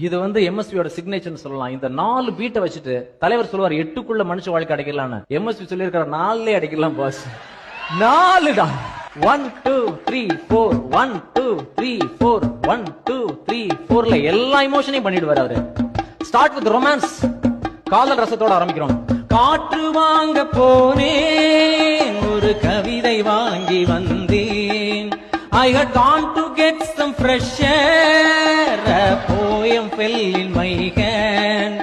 இது வந்து எம்எஸ்வியோட சிக்னேச்சர் சொல்லலாம். இந்த 4 பீட்டை வச்சுட்டு தலைவர் சொல்லுவார் 8க்குள்ள மனுஷ வாழ்க்கை அடைக்கலாம்னு. எம்எஸ்வி சொல்லி இருக்கிற 4லே அடைக்கலாம் பாஸ். 4 தான். 1 2 3 4 1 2 3 4 1 2 3 4ல எல்லா இமோஷனையும் பண்ணிடுவார் அவரு. Start with romance. காதல் ரசத்தோட ஆரம்பிக்கிறோம். காற்று வாங்க போனேன், ஒரு கவிதை வாங்கி வந்தேன். I had gone to get some fresh air, a poem fell in my hand.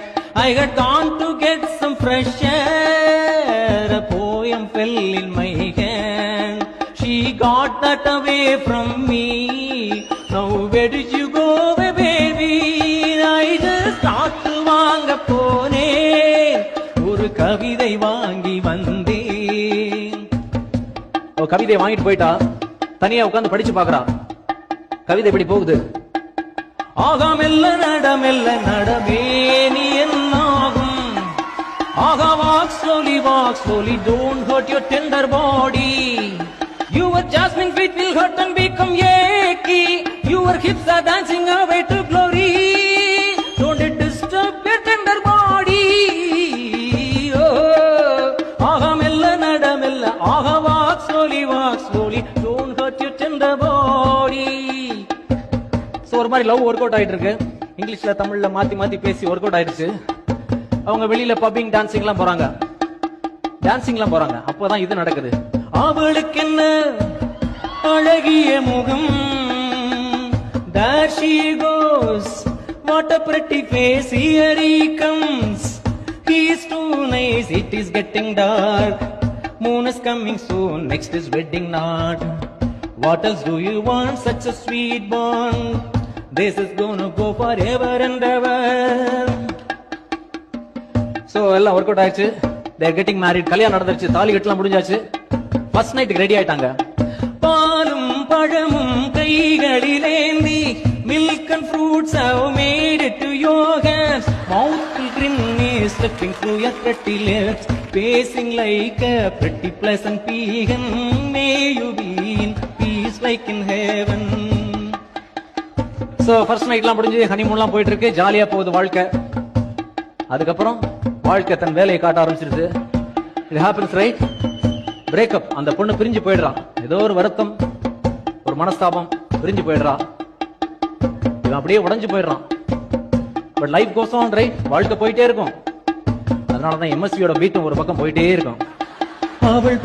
I had gone to get some fresh air, a poem fell in my hand. She got that away from me. Now where did you go, baby? I just காற்று வாங்க போனேன், ஒரு கவிதை வாங்கி வந்தேன். கவிதை வாங்கிட்டு போயிட்டா, தனியா உட்கார்ந்து படிச்சு பாக்குறா. கவிதை எப்படி போகுது? ஆகா மெல்ல நடமே நீ என்னாகும். ஆகா walk slowly, don't hurt your tender body. Your jasmine feet will hurt and become achy. Your hips are dancing away to glory. Don't it disturb your tender body. Oh, ஆகா மெல்ல நடமெல்ல, ஆகா walk slowly, don't hurt your tender body. So ஒரு மாதிரி love work out ஆயிட்டு இருக்கு. இங்கிலீஷ்ல தமிழ்ல மாத்தி பேசி ஒர்க் அவுட் ஆயிடுச்சு. அவங்க வெளியில பப்பிங் டான்சிங்லாம் போறாங்க. அப்பதான் இது நடக்குது. அவளுக்கு என்ன அழகிய முகம். There she goes, what a pretty face. Here he comes, he is too nice. It is getting dark, moon is coming soon. Next is wedding night. What else do you want? Such a sweet bond. This is gonna go forever and ever. So எல்லாம் work out ஆயிடுச்சு. They are getting married. கல்யாணம் நடந்துருச்சு. தாலி கட்டலாம் முடிஞ்சாச்சு. First நைட்டுக்கு ready ஆயிட்டாங்க. பாலும் பழமும் கைகளிலேந்தி, milk and fruits have made it to your hands. Mouth will grin is slipping through your pretty lips, pacing like a pretty pleasant peahen. May you be in peace like in heaven. So first நைட்லாம் முடிஞ்சு ஹனிமூன்லாம் போயிட்டு இருக்கு. ஜாலியா போகுது வாழ்க்கை. அதுக்கப்புறம் வாழ்க்கை தன் வேலையை காட்ட ஆரம்பிச்சிருது. It happens, right? பிரேக்கப். அந்த பொண்ணு பிரிஞ்சு போயிடுறான். ஏதோ ஒரு வருத்தம், ஒரு மனஸ்தாபம், பிரிஞ்சு போயிடுறா. இவன் அப்படியே உடைஞ்சு போயிடுறான். But life goes on, right? வாழ்க்கை போயிட்டே இருக்கும். அதனாலதான் எம்எஸ்வியோட பீட்டும் ஒரு பக்கம் போயிட்டே இருக்கும். அவள்